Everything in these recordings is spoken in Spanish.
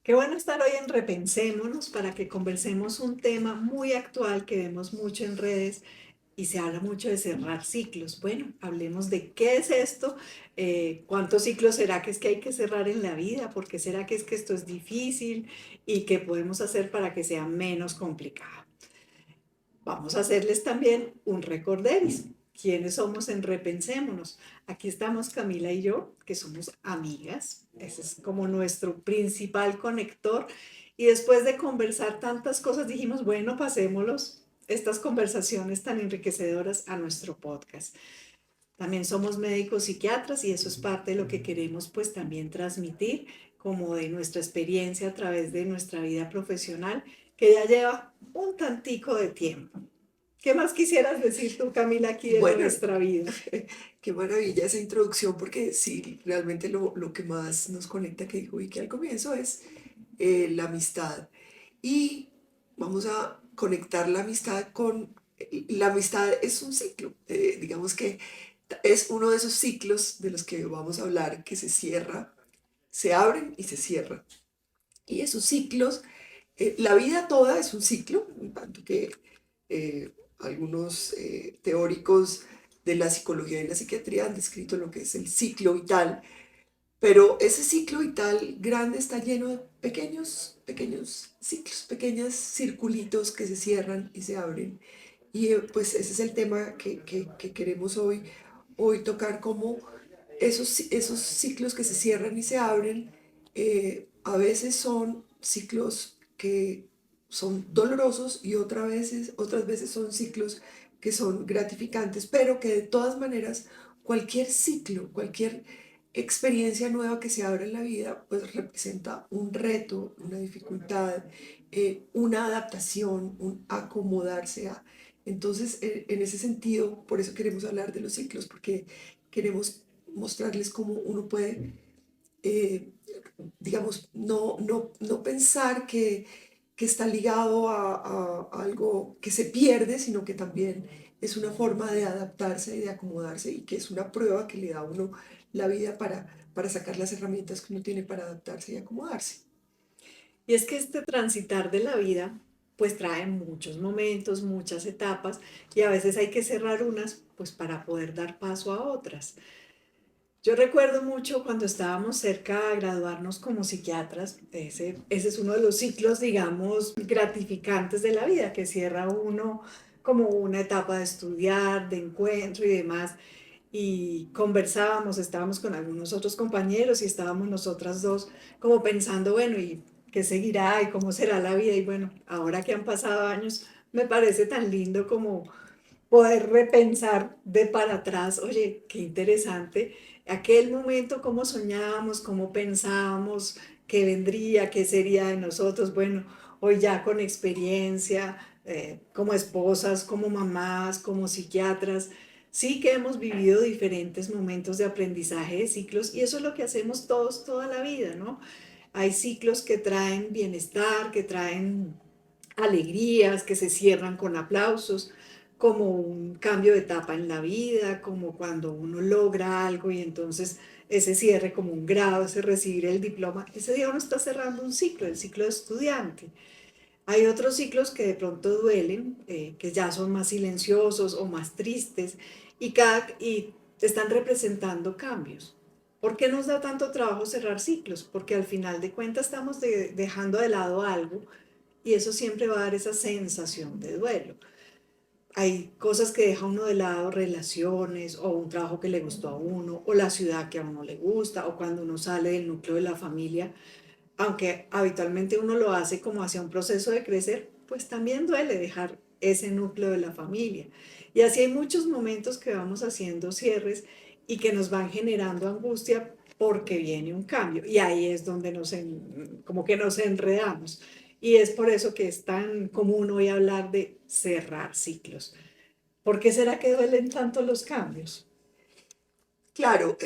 Qué bueno estar hoy en Repensémonos para que conversemos un tema muy actual que vemos mucho en redes y se habla mucho de cerrar ciclos. Bueno, hablemos de qué es esto, cuántos ciclos será que es que hay que cerrar en la vida, por qué será que es que esto es difícil y qué podemos hacer para que sea menos complicado. Vamos a hacerles también un recorderis. ¿Quiénes somos en Repensémonos? Aquí estamos Camila y yo, que somos amigas. Ese es como nuestro principal conector. Y después de conversar tantas cosas, dijimos, bueno, pasémoslos estas conversaciones tan enriquecedoras a nuestro podcast. También somos médicos psiquiatras y eso es parte de lo que queremos pues también transmitir como de nuestra experiencia a través de nuestra vida profesional que ya lleva un tantico de tiempo. ¿Qué más quisieras decir tú, Camila, aquí de Bueno, nuestra vida? qué maravilla esa introducción porque sí, realmente lo que más nos conecta que dijo Vicky al comienzo es la amistad. Y vamos a conectar la amistad con... La amistad es un ciclo, digamos que es uno de esos ciclos de los que vamos a hablar que se cierra, se abren y se cierran. Y esos ciclos, la vida toda es un ciclo, en tanto que algunos teóricos de la psicología y la psiquiatría han descrito lo que es el ciclo vital, pero ese ciclo vital grande está lleno de pequeños ciclos, pequeños circulitos que se cierran y se abren. Y pues ese es el tema que queremos hoy tocar, como esos ciclos que se cierran y se abren, a veces son ciclos que son dolorosos y otras veces son ciclos que son gratificantes, pero que de todas maneras cualquier ciclo, cualquier experiencia nueva que se abra en la vida, pues representa un reto, una dificultad, una adaptación, un acomodarse a. Entonces, en ese sentido, por eso queremos hablar de los ciclos, porque queremos mostrarles cómo uno puede, eh, digamos, no pensar que está ligado a algo que se pierde, sino que también es una forma de adaptarse y de acomodarse y que es una prueba que le da a uno la vida para sacar las herramientas que uno tiene para adaptarse y acomodarse. Y es que este transitar de la vida pues trae muchos momentos, muchas etapas y a veces hay que cerrar unas pues para poder dar paso a otras. Yo recuerdo mucho cuando estábamos cerca de graduarnos como psiquiatras, ese es uno de los ciclos, digamos, gratificantes de la vida, que cierra uno como una etapa de estudiar, de encuentro y demás. Y conversábamos, estábamos con algunos otros compañeros y estábamos nosotras dos como pensando, bueno, ¿y qué seguirá y cómo será la vida? Y bueno, ahora que han pasado años, me parece tan lindo como poder repensar de para atrás, oye, qué interesante, aquel momento, cómo soñábamos, cómo pensábamos, qué vendría, qué sería de nosotros, bueno, hoy ya con experiencia, como esposas, como mamás, como psiquiatras, sí que hemos vivido diferentes momentos de aprendizaje de ciclos y eso es lo que hacemos todos toda la vida, ¿no? Hay ciclos que traen bienestar, que traen alegrías, que se cierran con aplausos, como un cambio de etapa en la vida, como cuando uno logra algo y entonces ese cierre como un grado, ese recibir el diploma, ese día uno está cerrando un ciclo, el ciclo de estudiante. Hay otros ciclos que de pronto duelen, que ya son más silenciosos o más tristes y están representando cambios. ¿Por qué nos da tanto trabajo cerrar ciclos? Porque al final de cuentas estamos dejando de lado algo y eso siempre va a dar esa sensación de duelo. Hay cosas que deja uno de lado, relaciones o un trabajo que le gustó a uno o la ciudad que a uno le gusta o cuando uno sale del núcleo de la familia, aunque habitualmente uno lo hace como hacia un proceso de crecer, pues también duele dejar ese núcleo de la familia. Y así hay muchos momentos que vamos haciendo cierres y que nos van generando angustia porque viene un cambio. Y ahí es donde como que nos enredamos. Y es por eso que es tan común hoy hablar de cerrar ciclos. ¿Por qué será que duelen tanto los cambios? Claro,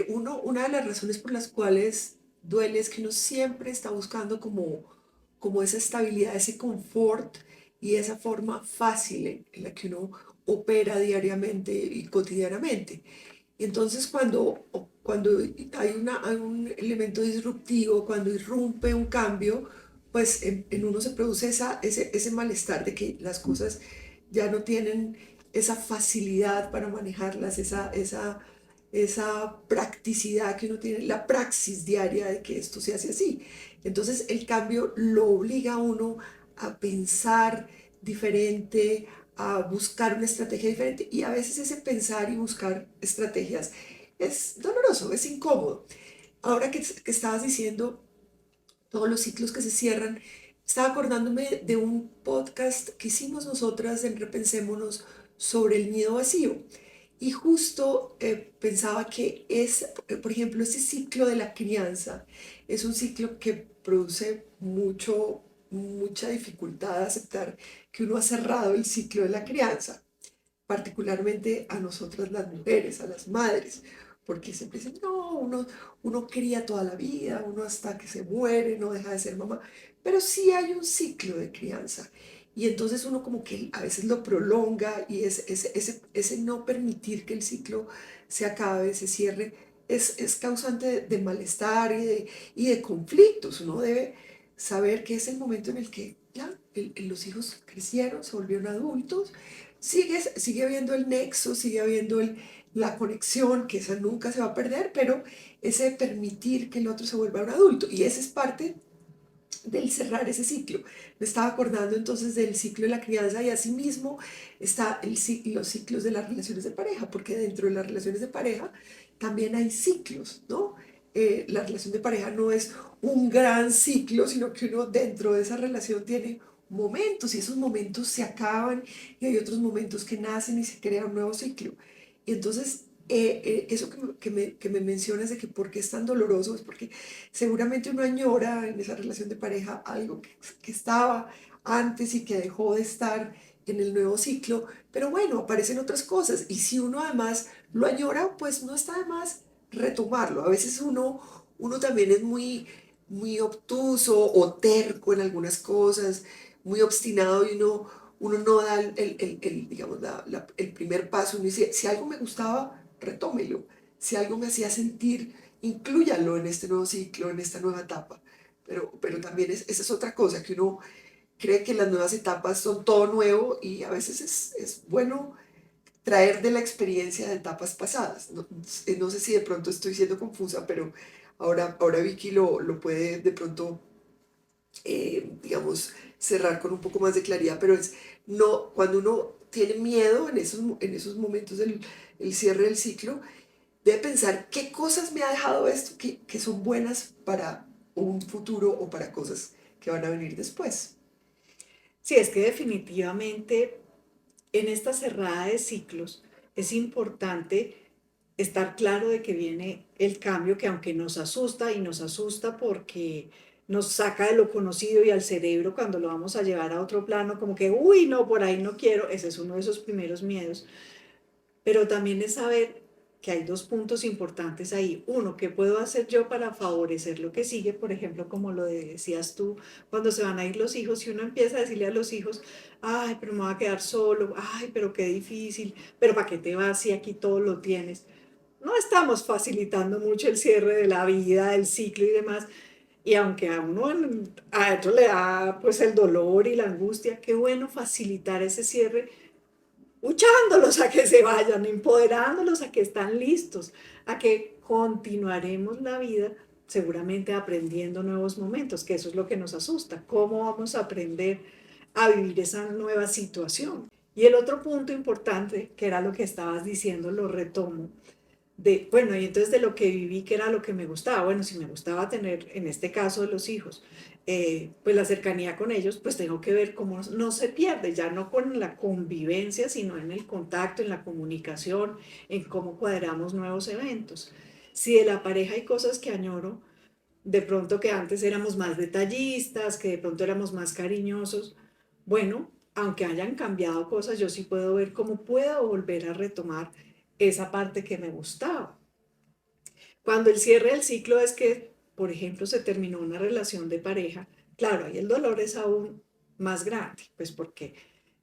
una de las razones por las cuales duele es que uno siempre está buscando como esa estabilidad, ese confort y esa forma fácil en la que uno opera diariamente y cotidianamente. Y entonces cuando cuando hay un elemento disruptivo, cuando irrumpe un cambio, pues en uno se produce ese malestar de que las cosas ya no tienen esa facilidad para manejarlas, esa practicidad que uno tiene, la praxis diaria de que esto se hace así. Entonces el cambio lo obliga a uno a pensar diferente, a buscar una estrategia diferente, y a veces ese pensar y buscar estrategias es doloroso, es incómodo. Ahora que estabas diciendo todos los ciclos que se cierran, estaba acordándome de un podcast que hicimos nosotras en Repensémonos sobre el miedo vacío. Y justo pensaba que por ejemplo, ese ciclo de la crianza es un ciclo que produce mucha dificultad de aceptar que uno ha cerrado el ciclo de la crianza, particularmente a nosotras las mujeres, a las madres, porque siempre dicen, no, uno cría toda la vida, uno hasta que se muere, no deja de ser mamá, pero sí hay un ciclo de crianza. Y entonces uno como que a veces lo prolonga, y ese no permitir que el ciclo se acabe, se cierre, es causante de malestar y de conflictos. Uno debe saber que es el momento en el que ya los hijos crecieron, se volvieron adultos. Sigue habiendo el nexo, sigue habiendo la conexión, que esa nunca se va a perder, pero ese permitir que el otro se vuelva un adulto. Y esa es parte del cerrar ese ciclo. Me estaba acordando entonces del ciclo de la crianza, y asimismo está los ciclos de las relaciones de pareja, porque dentro de las relaciones de pareja también hay ciclos, ¿no? La relación de pareja no es un gran ciclo, sino que uno dentro de esa relación tiene momentos, y esos momentos se acaban, y hay otros momentos que nacen y se crea un nuevo ciclo. Y entonces eso que me mencionas de que por qué es tan doloroso, es porque seguramente uno añora en esa relación de pareja algo que estaba antes y que dejó de estar en el nuevo ciclo, pero bueno, aparecen otras cosas, y si uno además lo añora, pues no está de más retomarlo. A veces uno también es muy obtuso o terco en algunas cosas, muy obstinado, y uno no da digamos, el primer paso. Uno dice, si algo me gustaba, retómelo. Si algo me hacía sentir, inclúyalo en este nuevo ciclo, en esta nueva etapa. Pero también esa es otra cosa, que uno cree que las nuevas etapas son todo nuevo, y a veces es bueno traer de la experiencia de etapas pasadas. No sé si de pronto estoy siendo confusa, pero ahora Vicky lo puede de pronto, digamos, cerrar con un poco más de claridad, pero no, cuando uno tiene miedo en esos momentos del el cierre del ciclo, debe pensar qué cosas me ha dejado esto que son buenas para un futuro o para cosas que van a venir después. Sí, es que definitivamente en esta cerrada de ciclos es importante estar claro de que viene el cambio, que aunque nos asusta, y nos asusta porque nos saca de lo conocido, y al cerebro cuando lo vamos a llevar a otro plano, como que, uy, no, por ahí no quiero, ese es uno de esos primeros miedos. Pero también es saber que hay dos puntos importantes ahí. Uno, ¿qué puedo hacer yo para favorecer lo que sigue? Por ejemplo, como lo decías tú, cuando se van a ir los hijos, y uno empieza a decirle a los hijos, ay, pero me voy a quedar solo, ay, pero qué difícil, pero ¿para qué te vas si aquí todo lo tienes? No estamos facilitando mucho el cierre de la vida, el ciclo y demás. Y aunque a uno, a otro le da pues el dolor y la angustia, qué bueno facilitar ese cierre, luchándolos a que se vayan, empoderándolos a que están listos, a que continuaremos la vida, seguramente aprendiendo nuevos momentos, que eso es lo que nos asusta. ¿Cómo vamos a aprender a vivir esa nueva situación? Y el otro punto importante, que era lo que estabas diciendo, lo retomo, bueno, y entonces de lo que viví, que era lo que me gustaba. Bueno, si me gustaba tener, en este caso de los hijos, pues la cercanía con ellos, pues tengo que ver cómo no se pierde, ya no con la convivencia, sino en el contacto, en la comunicación, en cómo cuadramos nuevos eventos. Si de la pareja hay cosas que añoro, de pronto que antes éramos más detallistas, que de pronto éramos más cariñosos, bueno, aunque hayan cambiado cosas, yo sí puedo ver cómo puedo volver a retomar esa parte que me gustaba. Cuando el cierre del ciclo es que, por ejemplo, se terminó una relación de pareja, claro, ahí el dolor es aún más grande, pues porque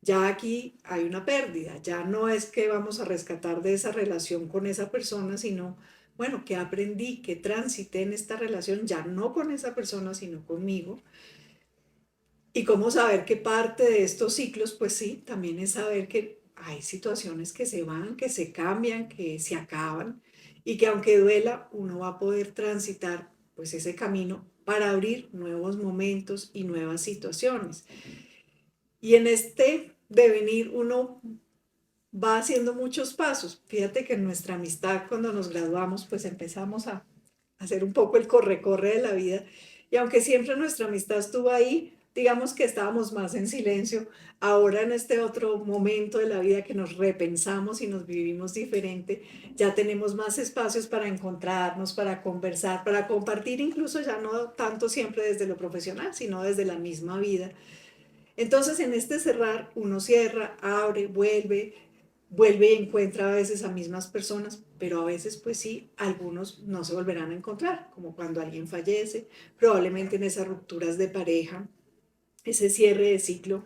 ya aquí hay una pérdida, ya no es que vamos a rescatar de esa relación con esa persona, sino bueno, ¿qué aprendí? ¿Qué transité en esta relación? Ya no con esa persona, sino conmigo. Y cómo saber que parte de estos ciclos, pues sí, también es saber que hay situaciones que se van, que se cambian, que se acaban y que aunque duela, uno va a poder transitar pues ese camino para abrir nuevos momentos y nuevas situaciones. Y en este devenir uno va haciendo muchos pasos. Fíjate que en nuestra amistad, cuando nos graduamos, pues empezamos a hacer un poco el corre-corre de la vida. Y aunque siempre nuestra amistad estuvo ahí, digamos que estábamos más en silencio. Ahora en este otro momento de la vida que nos repensamos y nos vivimos diferente, ya tenemos más espacios para encontrarnos, para conversar, para compartir, incluso ya no tanto siempre desde lo profesional, sino desde la misma vida. Entonces, en este cerrar, uno cierra, abre, vuelve y encuentra a veces a mismas personas, pero a veces, pues sí, algunos no se volverán a encontrar, como cuando alguien fallece, probablemente en esas rupturas de pareja, ese cierre de ciclo,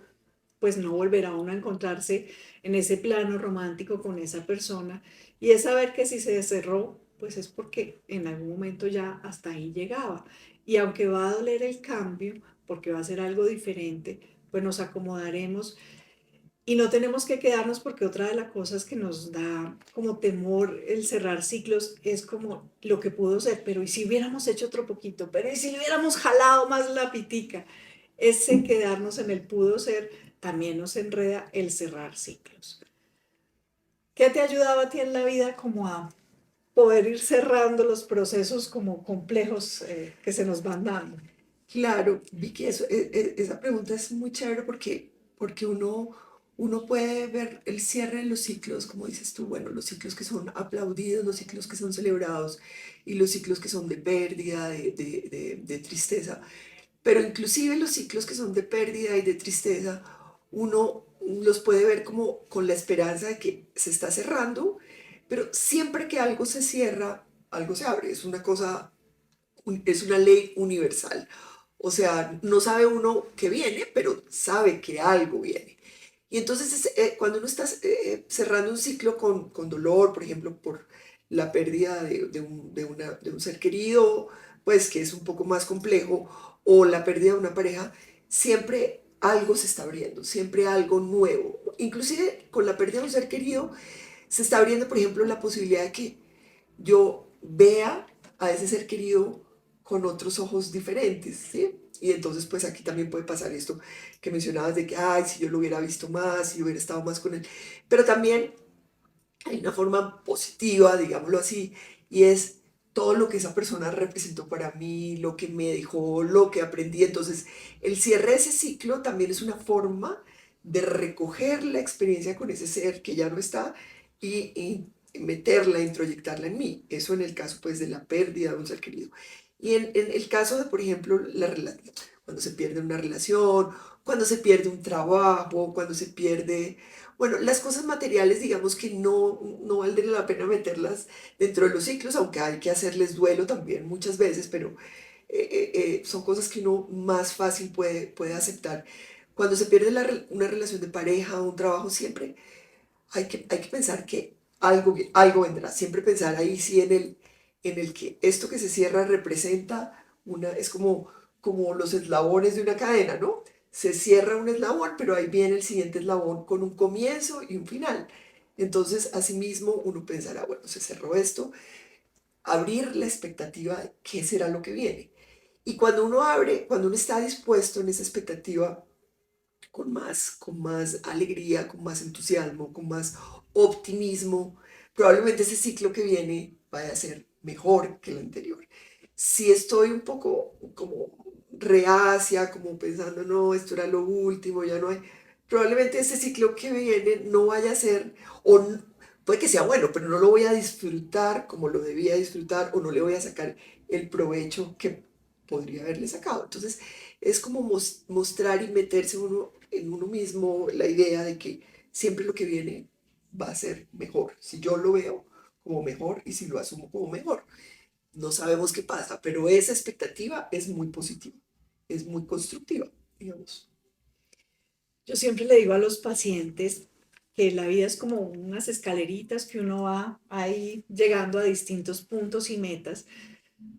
pues no volverá uno a encontrarse en ese plano romántico con esa persona. Y es saber que si se cerró, pues es porque en algún momento ya hasta ahí llegaba. Y aunque va a doler el cambio, porque va a ser algo diferente, pues nos acomodaremos y no tenemos que quedarnos porque otra de las cosas que nos da como temor el cerrar ciclos es como lo que pudo ser, pero ¿y si hubiéramos hecho otro poquito? Pero ¿y si hubiéramos jalado más la pitica? Ese quedarnos en el pudo ser también nos enreda el cerrar ciclos. ¿Qué te ha ayudado a ti en la vida como a poder ir cerrando los procesos como complejos que se nos van dando? Claro, Vicky, esa pregunta es muy chévere porque uno puede ver el cierre de los ciclos, como dices tú, bueno, los ciclos que son aplaudidos, los ciclos que son celebrados y los ciclos que son de pérdida, de tristeza. Pero inclusive los ciclos que son de pérdida y de tristeza, uno los puede ver como con la esperanza de que se está cerrando, pero siempre que algo se cierra, algo se abre. Es una cosa, es una ley universal. O sea, no sabe uno qué viene, pero sabe que algo viene. Y entonces cuando uno está cerrando un ciclo con dolor, por ejemplo, por la pérdida de un ser querido, pues que es un poco más complejo, o la pérdida de una pareja, siempre algo se está abriendo, siempre algo nuevo. Inclusive con la pérdida de un ser querido, se está abriendo, por ejemplo, la posibilidad de que yo vea a ese ser querido con otros ojos diferentes, ¿sí? Y entonces, pues aquí también puede pasar esto que mencionabas de que, ay, si yo lo hubiera visto más, si yo hubiera estado más con él. Pero también hay una forma positiva, digámoslo así, y es todo lo que esa persona representó para mí, lo que me dejó, lo que aprendí. Entonces, el cierre de ese ciclo también es una forma de recoger la experiencia con ese ser que ya no está y meterla, introyectarla en mí. Eso en el caso, pues, de la pérdida de un ser querido. Y en el caso de, por ejemplo, cuando se pierde una relación, cuando se pierde un trabajo, cuando se pierde bueno, las cosas materiales, digamos que no valdría la pena meterlas dentro de los ciclos, aunque hay que hacerles duelo también muchas veces, pero son cosas que uno más fácil puede aceptar. Cuando se pierde una relación de pareja o un trabajo, siempre hay que pensar que algo vendrá. Siempre pensar ahí sí en el que esto que se cierra representa es como los eslabones de una cadena, ¿no? Se cierra un eslabón, pero ahí viene el siguiente eslabón con un comienzo y un final. Entonces, asimismo, uno pensará, bueno, se cerró esto, abrir la expectativa de qué será lo que viene. Y cuando uno abre, cuando uno está dispuesto en esa expectativa, con más alegría, con más entusiasmo, con más optimismo, probablemente ese ciclo que viene vaya a ser mejor que el anterior. Si estoy un poco como reacia, como pensando, no, esto era lo último, ya no hay, probablemente ese ciclo que viene no vaya a ser, puede que sea bueno, pero no lo voy a disfrutar como lo debía disfrutar o no le voy a sacar el provecho que podría haberle sacado. Entonces, es como mostrar y meterse uno en uno mismo la idea de que siempre lo que viene va a ser mejor. Si yo lo veo como mejor y si lo asumo como mejor. No sabemos qué pasa, pero esa expectativa es muy positiva, es muy constructiva, digamos. Yo siempre le digo a los pacientes que la vida es como unas escaleritas que uno va ahí llegando a distintos puntos y metas,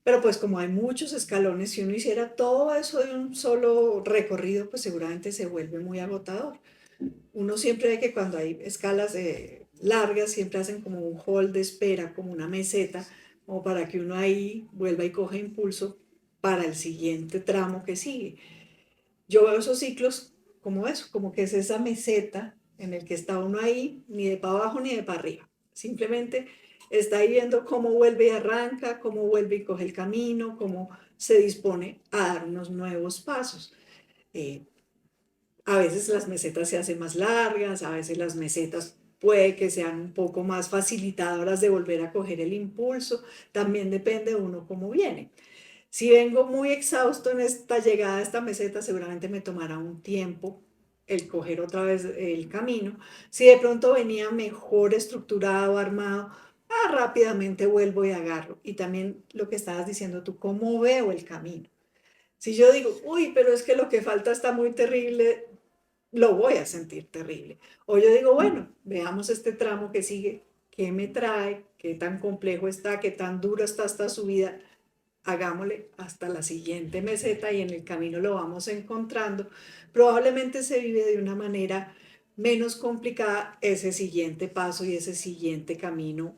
pero pues como hay muchos escalones, si uno hiciera todo eso de un solo recorrido, pues seguramente se vuelve muy agotador. Uno siempre ve que cuando hay escalas largas, siempre hacen como un hall de espera, como una meseta, como para que uno ahí vuelva y coja impulso para el siguiente tramo que sigue. Yo veo esos ciclos como eso, como que es esa meseta en el que está uno ahí, ni de para abajo ni de para arriba. Simplemente está ahí viendo cómo vuelve y arranca, cómo vuelve y coge el camino, cómo se dispone a dar unos nuevos pasos. Eh, a veces las mesetas se hacen más largas, a veces las mesetas puede que sean un poco más facilitadoras de volver a coger el impulso, también depende de uno cómo viene. Si vengo muy exhausto en esta llegada a esta meseta, seguramente me tomará un tiempo el coger otra vez el camino. Si de pronto venía mejor estructurado, armado, rápidamente vuelvo y agarro. Y también lo que estabas diciendo tú, ¿cómo veo el camino? Si yo digo, uy, pero es que lo que falta está muy terrible, lo voy a sentir terrible. O yo digo, bueno, veamos este tramo que sigue, qué me trae, qué tan complejo está, qué tan dura está esta subida, hagámosle hasta la siguiente meseta y en el camino lo vamos encontrando. Probablemente se vive de una manera menos complicada ese siguiente paso y ese siguiente camino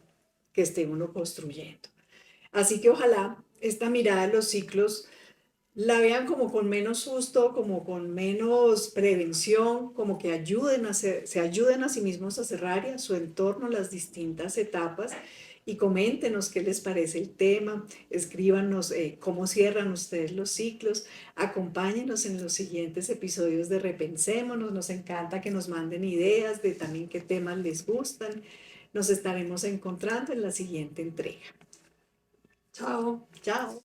que esté uno construyendo. Así que ojalá esta mirada de los ciclos la vean como con menos susto, como con menos prevención, como que se ayuden a sí mismos a cerrar y a su entorno las distintas etapas y coméntenos qué les parece el tema, escríbanos cómo cierran ustedes los ciclos, acompáñenos en los siguientes episodios de Repensémonos, nos encanta que nos manden ideas de también qué temas les gustan, nos estaremos encontrando en la siguiente entrega. Chao. Chao.